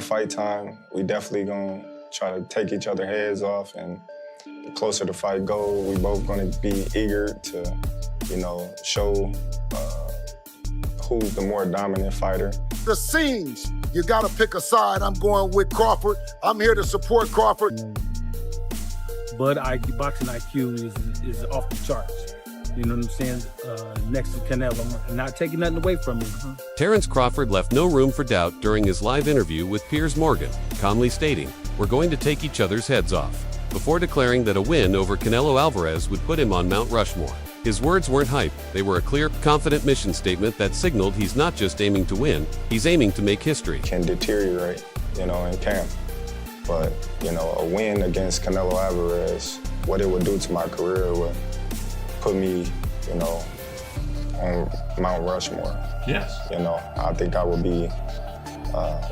fight time, we definitely gonna try to take each other's heads off, and the closer the fight goes, we both gonna be eager to, show who's the more dominant fighter. The scenes, you gotta pick a side. I'm going with Crawford. I'm here to support Crawford. But boxing IQ is off the charts. You know what I'm saying? Next to Canelo, I'm not taking nothing away from him. Terence Crawford left no room for doubt during his live interview with Piers Morgan, calmly stating, "We're going to take each other's heads off," before declaring that a win over Canelo Alvarez would put him on Mount Rushmore. His words weren't hype, they were a clear, confident mission statement that signaled he's not just aiming to win, he's aiming to make history. Can deteriorate, in camp. But, a win against Canelo Alvarez, what it would do to my career would put me, on Mount Rushmore. Yes. I think I would be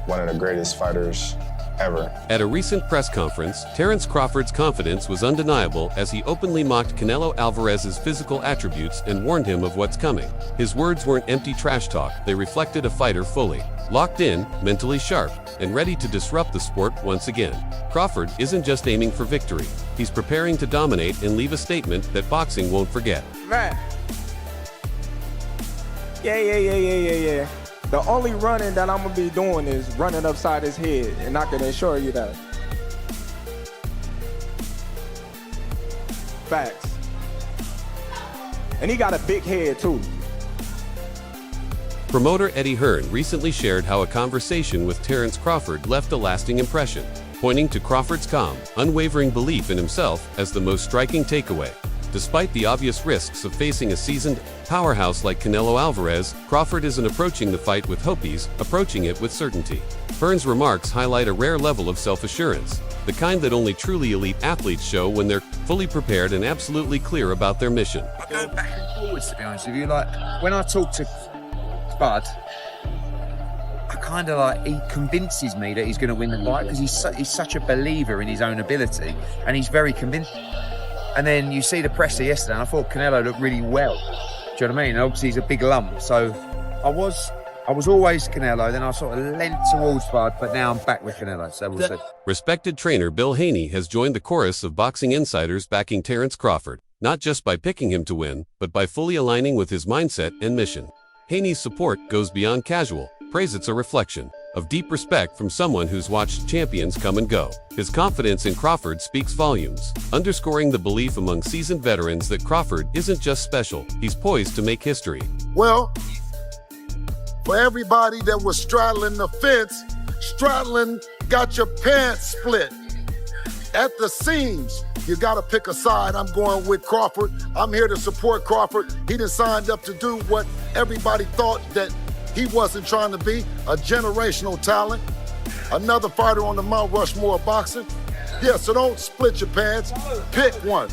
one of the greatest fighters ever. At a recent press conference, Terence Crawford's confidence was undeniable as he openly mocked Canelo Alvarez's physical attributes and warned him of what's coming. His words weren't empty trash talk, they reflected a fighter fully locked in, mentally sharp, and ready to disrupt the sport once again. Crawford isn't just aiming for victory, he's preparing to dominate and leave a statement that boxing won't forget. Right. Yeah. The only running that I'm gonna be doing is running upside his head, and I can assure you that. Facts. And he got a big head too. Promoter Eddie Hearn recently shared how a conversation with Terence Crawford left a lasting impression, pointing to Crawford's calm, unwavering belief in himself as the most striking takeaway. Despite the obvious risks of facing a seasoned powerhouse like Canelo Alvarez, Crawford isn't approaching the fight with hope, he's approaching it with certainty. Hearn's remarks highlight a rare level of self-assurance, the kind that only truly elite athletes show when they're fully prepared and absolutely clear about their mission. I go back and forwards, to be honest with you. Like, when I talk to Bud, he convinces me that he's going to win the fight because he's such a believer in his own ability, and he's very convinced. And then you see the presser yesterday, and I thought Canelo looked really well. Do you know what I mean? And obviously he's a big lump, so I was always Canelo, then I sort of leant towards Bud, but now I'm back with Canelo, so we'll see. Respected trainer Bill Haney has joined the chorus of boxing insiders backing Terence Crawford, not just by picking him to win, but by fully aligning with his mindset and mission. Haney's support goes beyond casual praise, it's a reflection of deep respect from someone who's watched champions come and go. His confidence in Crawford speaks volumes, underscoring the belief among seasoned veterans that Crawford isn't just special, he's poised to make history. Well, for everybody that was straddling the fence, straddling got your pants split. At the seams, you gotta pick a side. I'm going with Crawford. I'm here to support Crawford. He done signed up to do what everybody thought that he wasn't trying to be, a generational talent. Another fighter on the Mount Rushmore of boxing. Yeah, so don't split your pants, pick one.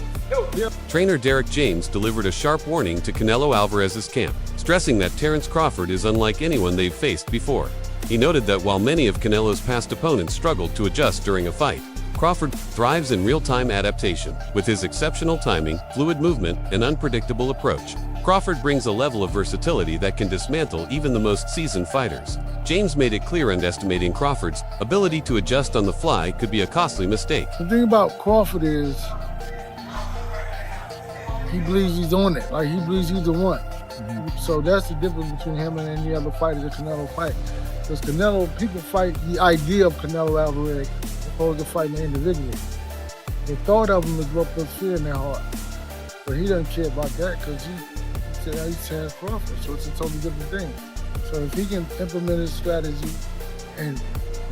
Yeah. Trainer Derek James delivered a sharp warning to Canelo Alvarez's camp, stressing that Terence Crawford is unlike anyone they've faced before. He noted that while many of Canelo's past opponents struggled to adjust during a fight, Crawford thrives in real-time adaptation. With his exceptional timing, fluid movement, and unpredictable approach, Crawford brings a level of versatility that can dismantle even the most seasoned fighters. James made it clear underestimating Crawford's ability to adjust on the fly could be a costly mistake. The thing about Crawford is he believes he's on it, like he believes he's the one. So that's the difference between him and any other fighter that Canelo fight. Because people fight the idea of Canelo Alvarez opposed to fighting individually. The thought of him is what puts fear in their heart. But he doesn't care about that because he's Terence Crawford, so it's a totally different thing. So if he can implement his strategy and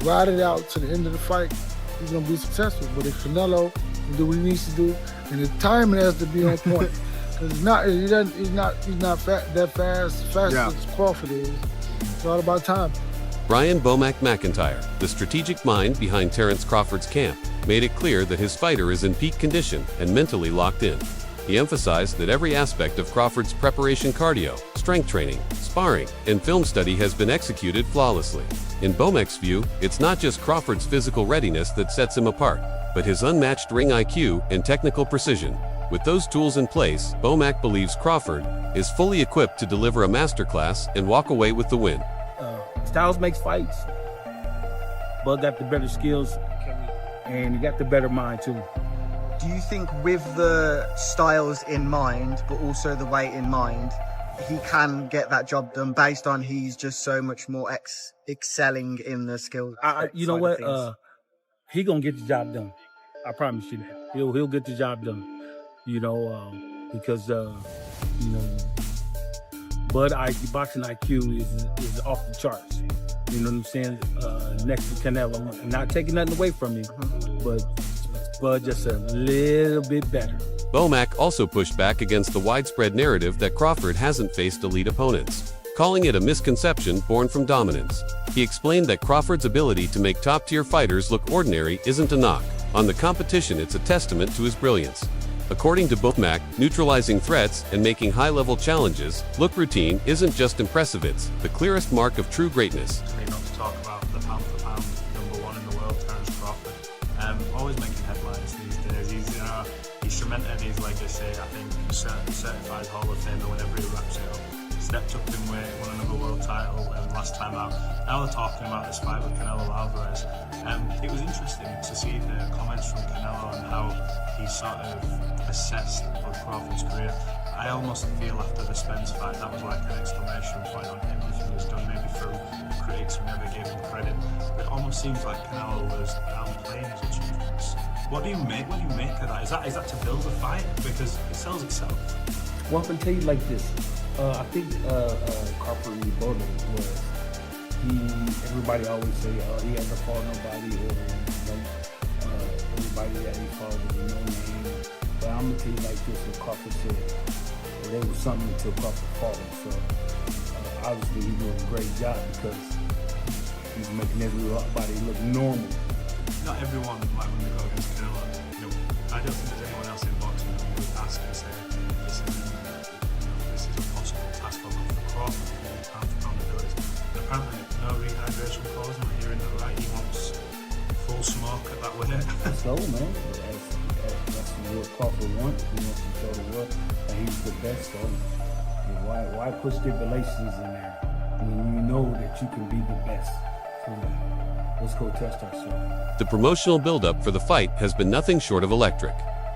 ride it out to the end of the fight, he's gonna be successful. But if Canelo can do what he needs to do, and the timing has to be on point, because he's not that fast as Crawford is. It's all about time. Brian Bomack McIntyre, the strategic mind behind Terence Crawford's camp, made it clear that his fighter is in peak condition and mentally locked in. He emphasized that every aspect of Crawford's preparation, cardio, strength training, sparring, and film study has been executed flawlessly. In Bomack's view, it's not just Crawford's physical readiness that sets him apart, but his unmatched ring IQ and technical precision. With those tools in place, Bomack believes Crawford is fully equipped to deliver a masterclass and walk away with the win. Styles makes fights. Bud got the better skills, and he got the better mind too. Do you think with the styles in mind, but also the weight in mind, he can get that job done based on he's just so much more excelling in the skills? You know what? He gonna get the job done. I promise you that. He'll get the job done. You know, because you know, boxing IQ is off the charts. You know what I'm saying? Next to Canelo, I'm not taking nothing away from him, but Bud just a little bit better. Bomac also pushed back against the widespread narrative that Crawford hasn't faced elite opponents, calling it a misconception born from dominance. He explained that Crawford's ability to make top-tier fighters look ordinary isn't a knock. On the competition, it's a testament to his brilliance. According to Bomac, neutralizing threats and making high-level challenges look routine isn't just impressive, it's the clearest mark of true greatness. For me not to talk about the pound-for-pound #1 in the world, Terence Crawford. Always making headlines these days. He's cemented his legacy. I think certified Hall of Famer whenever he wraps it up. Stepped up in weight, won another world title last time out. Now they're talking about this fight with Canelo Alvarez. It was interesting to see the comments from Canelo and how he sort of assessed Bud Crawford's career. I almost feel after the Spence fight that was like an exclamation point on everything he's done, maybe through critics who never gave him credit. But it almost seems like Canelo was downplaying his achievements. What do you make of that? Is that to build a fight? Because it sells itself. Well, I can tell you like this. I think Crawford rebuttal was everybody always say he hasn't fought nobody or everybody that he fought was no name. But I'm gonna tell you like this: what Crawford said, there was something until Crawford fought him. So obviously he's doing a great job because he's making everybody look normal. Not everyone, like when they go against Canelo, I don't think there's anyone else in boxing who would ask and say, this is a possible task for Crawford to do pound-for-pound abilities. And apparently, no rehydration clause, am I hearing that right? He wants full smoke at that weight. So, man, that's what Crawford wants. He wants to show the world that he's the best. So, why put stipulations in there when you know that you can be the best? So, let's go test ourselves. The promotional buildup for the fight has been nothing short of electric,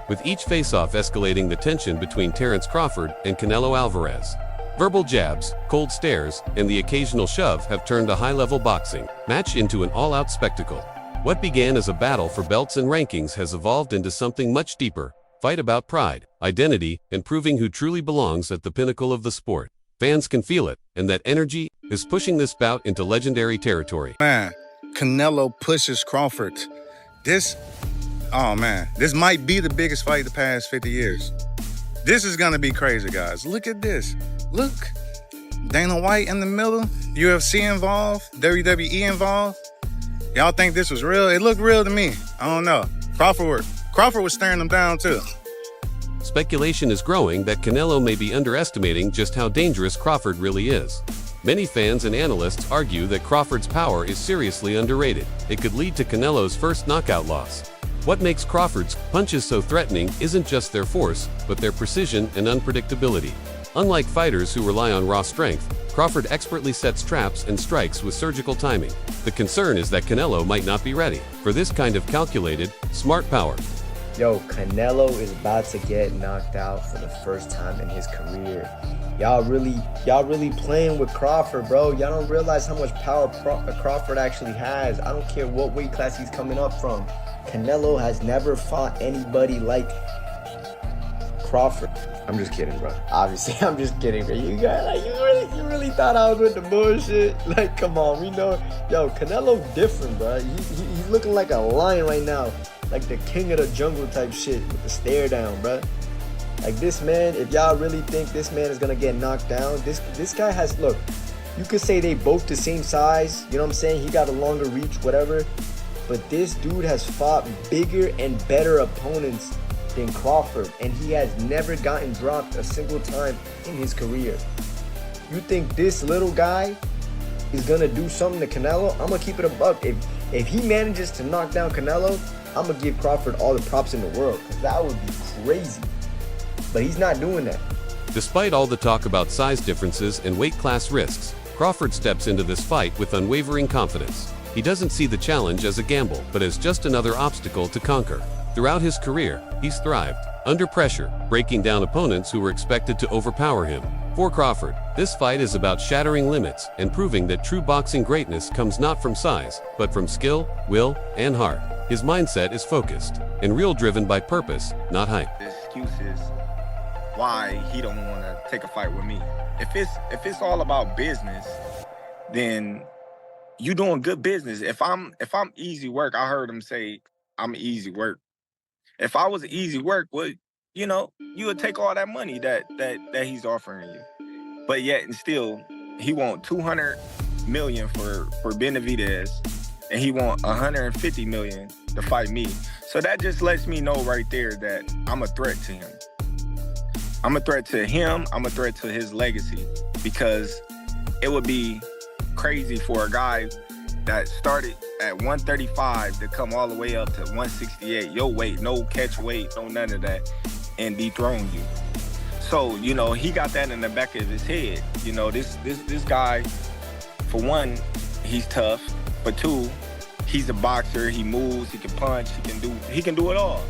with each face-off escalating the tension between Terence Crawford and Canelo Alvarez. Verbal jabs, cold stares, and the occasional shove have turned a high-level boxing match into an all-out spectacle. What began as a battle for belts and rankings has evolved into something much deeper, fight about pride, identity, and proving who truly belongs at the pinnacle of the sport. Fans can feel it, and that energy is pushing this bout into legendary territory. Man, Canelo pushes Crawford. This might be the biggest fight the past 50 years. This is gonna be crazy, guys. Look at this. Look, Dana White in the middle, UFC involved, WWE involved. Y'all think this was real? It looked real to me. I don't know. Crawford was staring them down too. Speculation is growing that Canelo may be underestimating just how dangerous Crawford really is. Many fans and analysts argue that Crawford's power is seriously underrated. It could lead to Canelo's first knockout loss. What makes Crawford's punches so threatening isn't just their force, but their precision and unpredictability. Unlike fighters who rely on raw strength, Crawford expertly sets traps and strikes with surgical timing. The concern is that Canelo might not be ready for this kind of calculated, smart power. Yo, Canelo is about to get knocked out for the first time in his career. Y'all really playing with Crawford, bro. Y'all don't realize how much power Crawford actually has. I don't care what weight class he's coming up from. Canelo has never fought anybody like Crawford. I'm just kidding, bro. Obviously, I'm just kidding, bro. You guys, you really thought I was with the bullshit? Like, come on, we know. Yo, Canelo different, bro. He's looking like a lion right now. Like the king of the jungle type shit with the stare down, bro. Like this man, if y'all really think this man is gonna get knocked down, this guy has, look, you could say they both the same size, you know what I'm saying? He got a longer reach, whatever. But this dude has fought bigger and better opponents than Crawford, and he has never gotten dropped a single time in his career. You think this little guy is gonna do something to Canelo? I'm gonna keep it a buck. If he manages to knock down Canelo, I'm gonna give Crawford all the props in the world, because that would be crazy. But he's not doing that. Despite all the talk about size differences and weight class risks, Crawford steps into this fight with unwavering confidence. He doesn't see the challenge as a gamble, but as just another obstacle to conquer. Throughout his career, he's thrived under pressure, breaking down opponents who were expected to overpower him. For Crawford, this fight is about shattering limits and proving that true boxing greatness comes not from size, but from skill, will, and heart. His mindset is focused and real, driven by purpose, not hype. The excuses why he don't want to take a fight with me. If it's all about business, then you doing good business. If I'm easy work, I heard him say I'm easy work. If I was easy work, well, you would take all that money that he's offering you. But yet and still, he want $200 million for Benavidez, and he want $150 million to fight me. So that just lets me know right there that I'm a threat to him. I'm a threat to him. I'm a threat to his legacy, because it would be crazy for a guy that started at 135 to come all the way up to 168, your weight, no catch weight, no none of that, and dethrone you. So, he got that in the back of his head. This guy, for one, he's tough. For two, he's a boxer. He moves, he can punch, he can do it all.